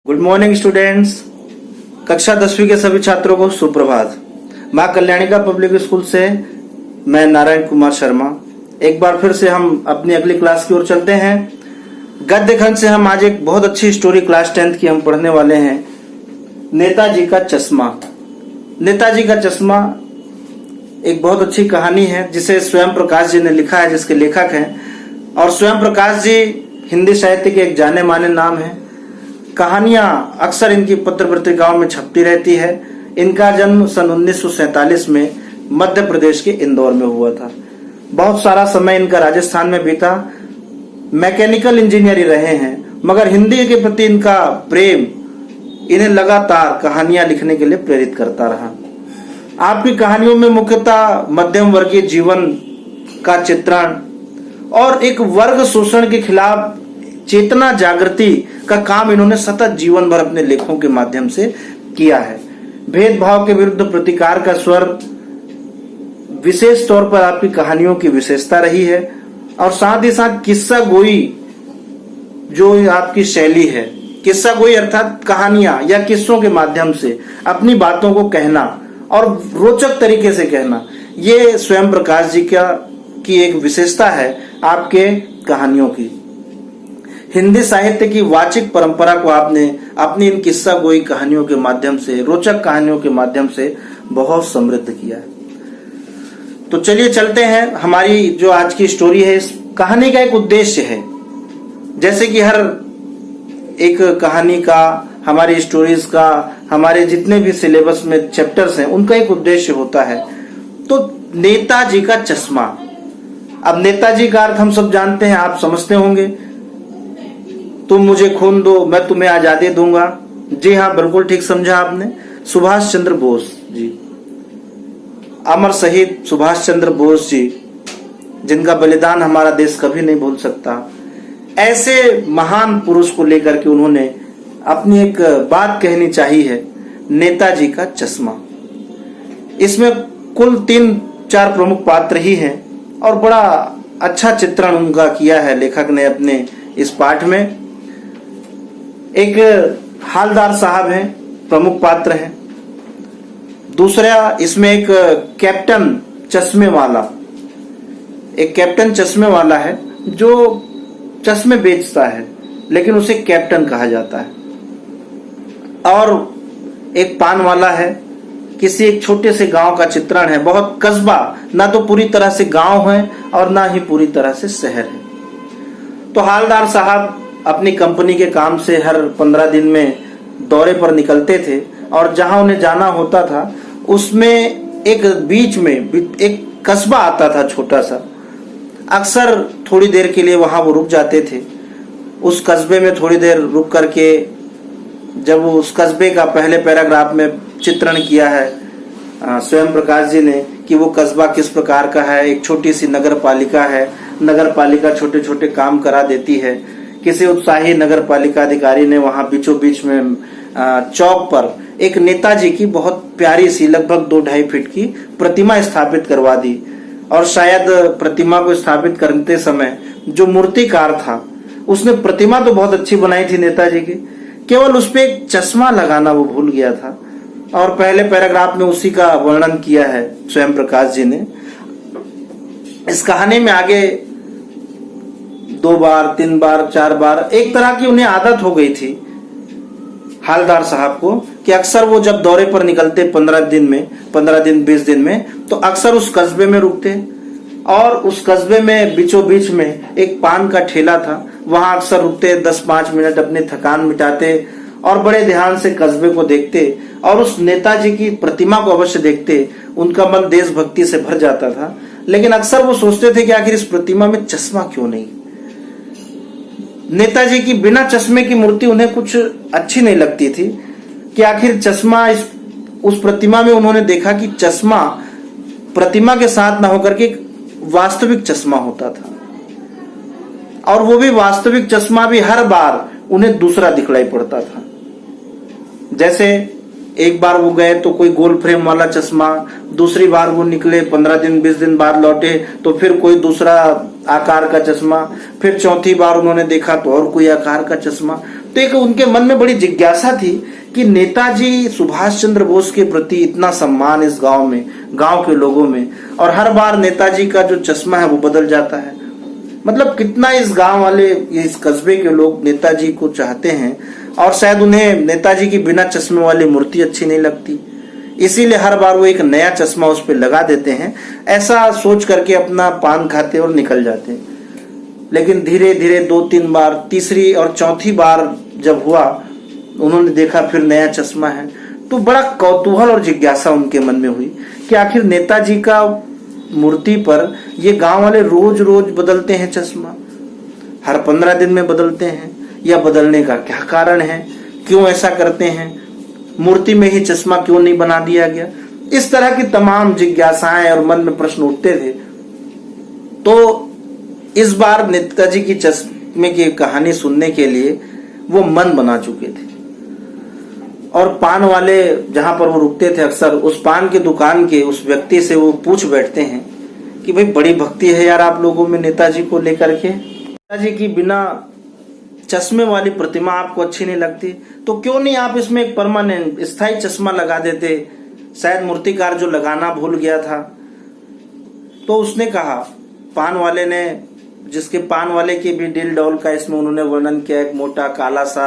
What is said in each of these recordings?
Good morning students. कक्षा 10वीं के सभी छात्रों को सुप्रभात। मां कल्याणिका पब्लिक स्कूल से मैं नारायण कुमार शर्मा एक बार फिर से हम अपनी अगली क्लास की ओर चलते हैं। गद्य खंड से हम आज एक बहुत अच्छी स्टोरी क्लास 10th की हम पढ़ने वाले हैं, नेताजी का चश्मा। नेताजी का चश्मा एक बहुत अच्छी कहानी है जिसे स्वयं प्रकाश जी ने लिखा है, जिसके लेखक हैं। और स्वयं प्रकाश जी हिंदी साहित्य के एक जाने माने नाम है। कहानियां अक्सर इनकी पत्र पत्रिकाओं में छपती रहती है। इनका जन्म सन 1947 में मध्य प्रदेश के इंदौर में हुआ था। बहुत सारा समय इनका राजस्थान में बीता। मैकेनिकल इंजीनियर ही रहे हैं, मगर हिंदी के प्रति इनका प्रेम इन्हें लगातार कहानियां लिखने के लिए प्रेरित करता रहा। आपकी कहानियों में मुख्यतः मध्यम वर्गीय जीवन का चित्रण और एक वर्ग शोषण के खिलाफ चेतना जागृति का काम इन्होंने सतत जीवन भर अपने लेखों के माध्यम से किया है। भेदभाव के विरुद्ध प्रतिकार का स्वर विशेष तौर पर आपकी कहानियों की विशेषता रही है। और साथ ही साथ किस्सा गोई जो आपकी शैली है, किस्सा गोई अर्थात कहानियां या किस्सों के माध्यम से अपनी बातों को कहना और रोचक तरीके से कहना, ये स्वयं प्रकाश जी की एक विशेषता है आपके कहानियों की। हिंदी साहित्य की वाचिक परंपरा को आपने अपनी इन किस्सा गोई कहानियों के माध्यम से, रोचक कहानियों के माध्यम से बहुत समृद्ध किया है। तो चलिए चलते हैं। हमारी जो आज की स्टोरी है, इस कहानी का एक उद्देश्य है। जैसे कि हर एक कहानी का, हमारी स्टोरीज का, हमारे जितने भी सिलेबस में चैप्टर्स हैं, उनका एक उद्देश्य होता है। तो नेताजी का चश्मा। अब नेताजी का अर्थ हम सब जानते हैं, आप समझते होंगे। तुम मुझे खून दो, मैं तुम्हें आजादी दूंगा। जी हाँ, बिल्कुल ठीक समझा आपने। सुभाष चंद्र बोस जी, अमर शहीद सुभाष चंद्र बोस जी, जिनका बलिदान हमारा देश कभी नहीं भूल सकता। ऐसे महान पुरुष को लेकर के उन्होंने अपनी एक बात कहनी चाहिए, नेताजी का चश्मा। इसमें कुल 3-4 प्रमुख पात्र ही हैं और बड़ा अच्छा चित्रण उनका किया है लेखक ने अपने इस पाठ में। एक हालदार साहब हैं, प्रमुख पात्र हैं। दूसरा इसमें एक कैप्टन चश्मे वाला, एक कैप्टन चश्मे वाला है जो चश्मे बेचता है, लेकिन उसे कैप्टन कहा जाता है। और एक पान वाला है। किसी एक छोटे से गांव का चित्रण है, बहुत कस्बा, ना तो पूरी तरह से गांव है और ना ही पूरी तरह से शहर है। तो हालदार साहब अपनी कंपनी के काम से हर 15 दिन में दौरे पर निकलते थे और जहां उन्हें जाना होता था उसमें एक बीच में एक कस्बा आता था छोटा सा। अक्सर थोड़ी देर के लिए वहां वो रुक जाते थे। उस कस्बे में थोड़ी देर रुक करके जब वो उस कस्बे का पहले पैराग्राफ में चित्रण किया है स्वयं प्रकाश जी ने कि वो कस्बा किस प्रकार का है। एक छोटी सी नगर पालिका है, नगर पालिका छोटे छोटे काम करा देती है। किसी उत्साही नगर पालिका अधिकारी ने वहां बीचों बीच में चौक पर एक नेताजी की बहुत प्यारी सी लगभग 2-2.5 फीट की प्रतिमा स्थापित करवा दी। और शायद प्रतिमा को स्थापित करते समय जो मूर्तिकार था उसने प्रतिमा तो बहुत अच्छी बनाई थी नेताजी की, केवल उस पर एक चश्मा लगाना वो भूल गया था। और पहले पैराग्राफ में उसी का वर्णन किया है स्वयं प्रकाश जी ने। इस कहानी में आगे 2 बार, 3 बार, 4 बार एक तरह की उन्हें आदत हो गई थी हालदार साहब को कि अक्सर वो जब दौरे पर निकलते 15 दिन 20 दिन में, तो अक्सर उस कस्बे में रुकते। और उस कस्बे में बीचों बीच में एक पान का ठेला था, वहां अक्सर रुकते, 10-5 मिनट अपनी थकान मिटाते और बड़े ध्यान से कस्बे को देखते और उस नेताजी की प्रतिमा को अवश्य देखते। उनका मन देशभक्ति से भर जाता था, लेकिन अक्सर वो सोचते थे कि आखिर इस प्रतिमा में चश्मा क्यों नहीं। नेताजी की बिना चश्मे की मूर्ति उन्हें कुछ अच्छी नहीं लगती थी कि आखिर चश्मा उस प्रतिमा में उन्होंने देखा कि चश्मा प्रतिमा के साथ ना होकर के वास्तविक चश्मा होता था। और वो भी वास्तविक चश्मा भी हर बार उन्हें दूसरा दिखलाई पड़ता था। जैसे एक बार वो गए तो कोई गोल फ्रेम वाला चश्मा, दूसरी बार वो निकले 15 दिन 20 दिन बाद लौटे तो फिर कोई दूसरा आकार का चश्मा, फिर चौथी बार उन्होंने देखा तो और कोई आकार का चश्मा। तो एक उनके मन में बड़ी जिज्ञासा थी कि नेताजी सुभाष चंद्र बोस के प्रति इतना सम्मान इस गांव में, गांव के लोगों में, और हर बार नेताजी का जो चश्मा है वो बदल जाता है। मतलब कितना इस गांव वाले, इस कस्बे के लोग नेताजी को चाहते हैं, और शायद उन्हें नेताजी की बिना चश्मे वाली मूर्ति अच्छी नहीं लगती, इसीलिए हर बार वो एक नया चश्मा उस पर लगा देते हैं। ऐसा सोच करके अपना पान खाते और निकल जाते हैं। लेकिन धीरे धीरे 2-3 बार, तीसरी और चौथी बार जब हुआ, उन्होंने देखा फिर नया चश्मा है, तो बड़ा कौतूहल और जिज्ञासा उनके मन में हुई कि आखिर नेताजी का मूर्ति पर ये गांव वाले रोज रोज बदलते हैं चश्मा, हर 15 दिन में बदलते हैं, या बदलने का क्या कारण है, क्यों ऐसा करते हैं, मूर्ति में ही चश्मा क्यों नहीं बना दिया गया। इस तरह की तमाम जिज्ञासाएं और मन में प्रश्न उठते थे। तो इस बार नेताजी की चश्मे की कहानी सुनने के लिए वो मन बना चुके थे, और पान वाले जहां पर वो रुकते थे अक्सर, उस पान की दुकान के उस व्यक्ति से वो पूछ बैठते हैं कि भाई बड़ी भक्ति है यार आप लोगों में नेताजी को लेकर के, नेताजी की बिना चश्मे वाली प्रतिमा आपको अच्छी नहीं लगती, तो क्यों नहीं आप इसमें एक परमानेंट स्थायी चश्मा लगा देते, शायद मूर्तिकार जो लगाना भूल गया था। तो उसने कहा, पान वाले ने, जिसके पान वाले की भी दिल डॉल का इसमें उन्होंने वर्णन किया, एक मोटा काला सा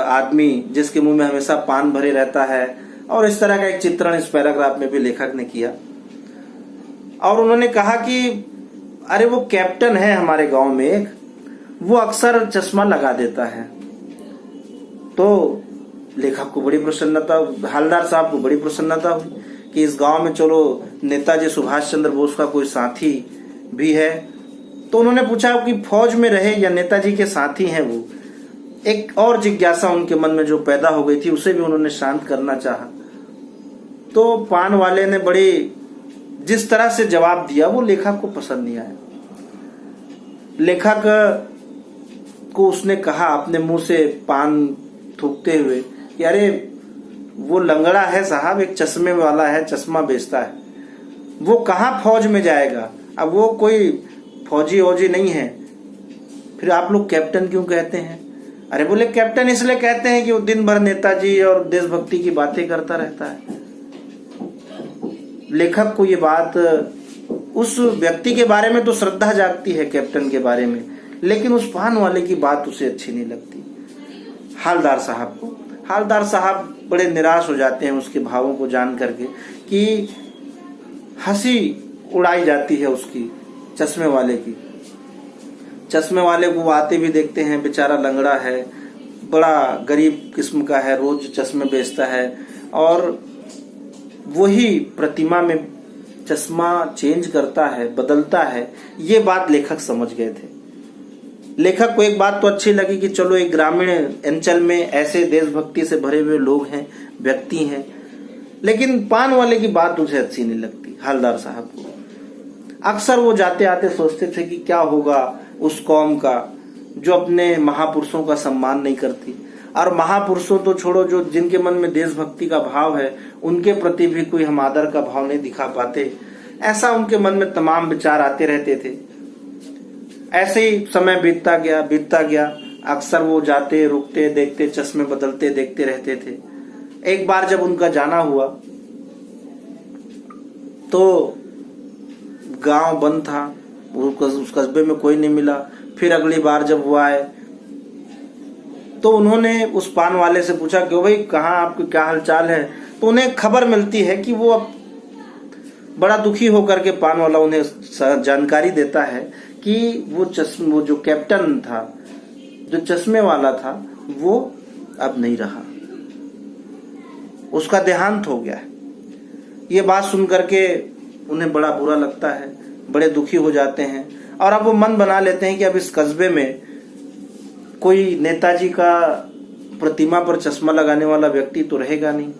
आदमी जिसके मुंह में हमेशा पान भरे रहता है, और इस तरह का एक चित्रण इस पैराग्राफ में भी लेखक ने किया। और उन्होंने कहा कि अरे वो कैप्टन है हमारे गांव में एक, वो अक्सर चश्मा लगा देता है। तो लेखक को बड़ी प्रसन्नता, हालदार साहब को बड़ी प्रसन्नता हुई कि इस गांव में चलो नेताजी सुभाष चंद्र बोस का कोई साथी भी है। तो उन्होंने पूछा कि फौज में रहे या नेताजी के साथी हैं वो। एक और जिज्ञासा उनके मन में जो पैदा हो गई थी, उसे भी उन्होंने शांत करना चाहा। तो पान वाले ने बड़े जिस तरह से जवाब दिया वो लेखक को पसंद नहीं आया। लेखक को उसने कहा अपने मुंह से पान थूकते हुए कि अरे वो लंगड़ा है साहब, एक चश्मे वाला है, चश्मा बेचता है, वो कहाँ फौज में जाएगा, अब वो कोई फौजी वौजी नहीं है, फिर आप लोग कैप्टन क्यों कहते हैं। अरे बोले कैप्टन इसलिए कहते हैं कि वो दिन भर नेताजी और देशभक्ति की बातें करता रहता है। लेखक को ये बात, उस व्यक्ति के बारे में तो श्रद्धा जागती है कैप्टन के बारे में, लेकिन उस पान वाले की बात उसे अच्छी नहीं लगती हालदार साहब को। हालदार साहब बड़े निराश हो जाते हैं उसके भावों को जान करके कि हंसी उड़ाई जाती है उसकी चश्मे वाले की। चश्मे वाले को आते भी देखते हैं, बेचारा लंगड़ा है, बड़ा गरीब किस्म का है, रोज चश्मे बेचता है, और वही प्रतिमा में चश्मा चेंज करता है, बदलता है। ये बात लेखक समझ गए थे। लेखक को एक बात तो अच्छी लगी कि चलो एक ग्रामीण अंचल में ऐसे देशभक्ति से भरे हुए लोग हैं, व्यक्ति हैं, लेकिन पान वाले की बात उसे अच्छी नहीं लगती हालदार साहब को। अक्सर वो जाते आते सोचते थे कि क्या होगा उस कौम का जो अपने महापुरुषों का सम्मान नहीं करती, और महापुरुषों तो छोड़ो, जो जिनके मन में देशभक्ति का भाव है उनके प्रति भी कोई हम आदर का भाव नहीं दिखा पाते। ऐसा उनके मन में तमाम विचार आते रहते थे। ऐसे ही समय बीतता गया। अक्सर वो जाते, रुकते, देखते, चश्मे बदलते देखते रहते थे। एक बार जब उनका जाना हुआ तो गांव बंद था, उस कस्बे में कोई नहीं मिला। फिर अगली बार जब वो आए तो उन्होंने उस पान वाले से पूछा कि भाई कहाँ, आपको क्या हालचाल है। तो उन्हें खबर मिलती है कि वो अब बड़ा दुखी होकर के पान वाला उन्हें जानकारी देता है कि वो जो कैप्टन था, जो चश्मे वाला था, वो अब नहीं रहा, उसका देहांत हो गया है। ये बात सुन करके उन्हें बड़ा बुरा लगता है, बड़े दुखी हो जाते हैं, और अब वो मन बना लेते हैं कि अब इस कस्बे में कोई नेताजी का प्रतिमा पर चश्मा लगाने वाला व्यक्ति तो रहेगा नहीं।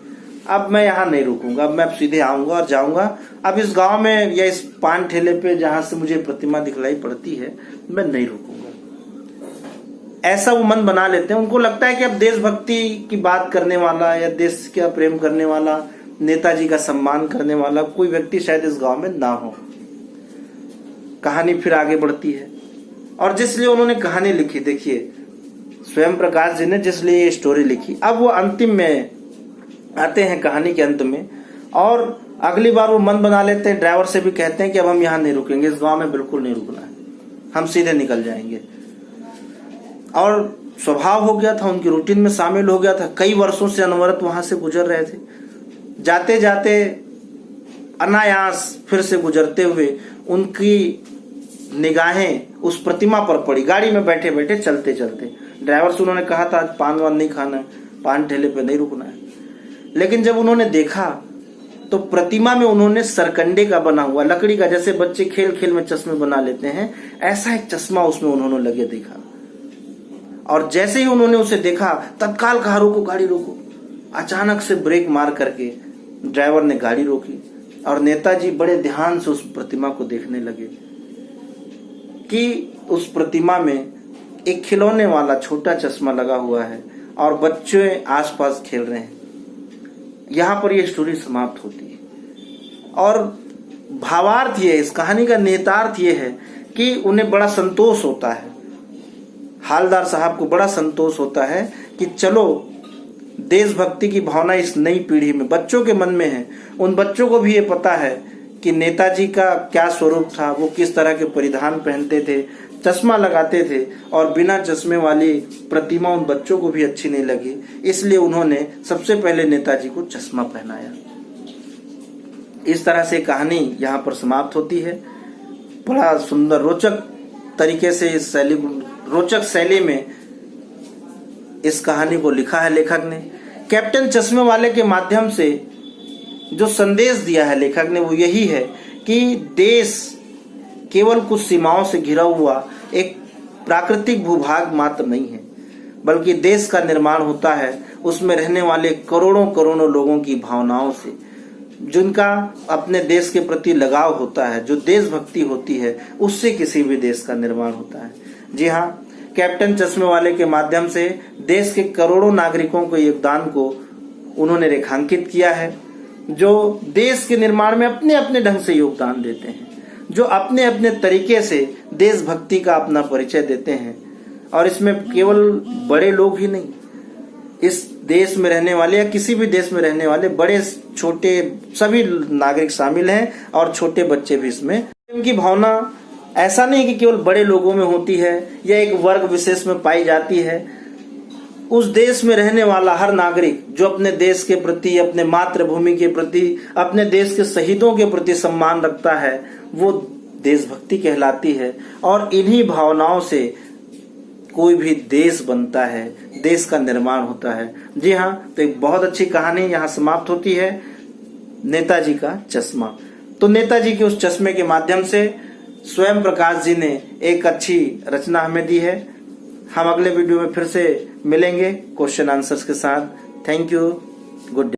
अब मैं यहाँ नहीं रुकूंगा, अब मैं सीधे आऊंगा और जाऊंगा। अब इस गांव में या इस पान ठेले पे जहां से मुझे प्रतिमा दिखलाई पड़ती है, मैं नहीं रुकूंगा। ऐसा वो मन बना लेते हैं। उनको लगता है कि अब देशभक्ति की बात करने वाला या देश का प्रेम करने वाला, नेताजी का सम्मान करने वाला कोई व्यक्ति शायद इस गांव में ना हो। कहानी फिर आगे बढ़ती है, और जिसलिए उन्होंने कहानी लिखी, देखिए स्वयं प्रकाश जी ने जिस लिए ये स्टोरी लिखी। अब वो अंतिम में आते हैं, कहानी के अंत में, और अगली बार वो मन बना लेते हैं, ड्राइवर से भी कहते हैं कि अब हम यहाँ नहीं रुकेंगे, इस गांव में बिल्कुल नहीं रुकना है, हम सीधे निकल जाएंगे। और स्वभाव हो गया था, उनकी रूटीन में शामिल हो गया था। कई वर्षों से अनवरत वहां से गुजर रहे थे। जाते जाते अनायास फिर से गुजरते हुए उनकी निगाहें उस प्रतिमा पर पड़ी। गाड़ी में बैठे बैठे चलते चलते ड्राइवर से उन्होंने कहा था आज पान वान नहीं खाना है, पान ठेले पे नहीं रुकना है। लेकिन जब उन्होंने देखा तो प्रतिमा में उन्होंने सरकंडे का बना हुआ, लकड़ी का, जैसे बच्चे खेल खेल में चश्मे बना लेते हैं, ऐसा एक चश्मा उसमें उन्होंने लगे देखा। और जैसे ही उन्होंने उसे देखा तत्काल कहा रोको, गाड़ी रोको। अचानक से ब्रेक मार करके ड्राइवर ने गाड़ी रोकी और नेताजी बड़े ध्यान से उस प्रतिमा को देखने लगे कि उस प्रतिमा में एक खिलौने वाला छोटा चश्मा लगा हुआ है और बच्चे आसपास खेल रहे हैं। यहां पर यह स्टोरी समाप्त होती है। और भावार्थ ये, इस कहानी का नेतार्थ ये है कि उन्हें बड़ा संतोष होता है, हालदार साहब को बड़ा संतोष होता है कि चलो देशभक्ति की भावना इस नई पीढ़ी में, बच्चों के मन में है। उन बच्चों को भी ये पता है कि नेताजी का क्या स्वरूप था, वो किस तरह के परिधान पहनते थे, चश्मा लगाते थे, और बिना चश्मे वाली प्रतिमा उन बच्चों को भी अच्छी नहीं लगी, इसलिए उन्होंने सबसे पहले नेताजी को चश्मा पहनाया। इस तरह से कहानी यहाँ पर समाप्त होती है। बड़ा सुंदर रोचक तरीके से इस शैली, रोचक शैली में इस कहानी को लिखा है लेखक ने। कैप्टन चश्मे वाले के माध्यम से जो संदेश दिया है लेखक ने वो यही है कि देश केवल कुछ सीमाओं से घिरा हुआ एक प्राकृतिक भूभाग मात्र नहीं है, बल्कि देश का निर्माण होता है उसमें रहने वाले करोड़ों करोड़ों लोगों की भावनाओं से, जिनका अपने देश के प्रति लगाव होता है, जो देशभक्ति होती है, उससे किसी भी देश का निर्माण होता है। जी हाँ, कैप्टन चश्मे वाले के माध्यम से देश के करोड़ों नागरिकों के योगदान को उन्होंने रेखांकित किया है, जो देश के निर्माण में अपने अपने ढंग से योगदान देते हैं, जो अपने अपने तरीके से देशभक्ति का अपना परिचय देते हैं। और इसमें केवल बड़े लोग ही नहीं, इस देश में रहने वाले या किसी भी देश में रहने वाले बड़े छोटे सभी नागरिक शामिल हैं, और छोटे बच्चे भी इसमें। इनकी भावना ऐसा नहीं कि केवल बड़े लोगों में होती है या एक वर्ग विशेष में पाई जाती है। उस देश में रहने वाला हर नागरिक जो अपने देश के प्रति, अपने मातृभूमि के प्रति, अपने देश के शहीदों के प्रति सम्मान रखता है, वो देशभक्ति कहलाती है। और इन्हीं भावनाओं से कोई भी देश बनता है, देश का निर्माण होता है। जी हाँ, तो एक बहुत अच्छी कहानी यहाँ समाप्त होती है, नेताजी का चश्मा। तो नेताजी के उस चश्मे के माध्यम से स्वयं प्रकाश जी ने एक अच्छी रचना हमें दी है। हम अगले वीडियो में फिर से मिलेंगे क्वेश्चन आंसर्स के साथ। Thank you, good day.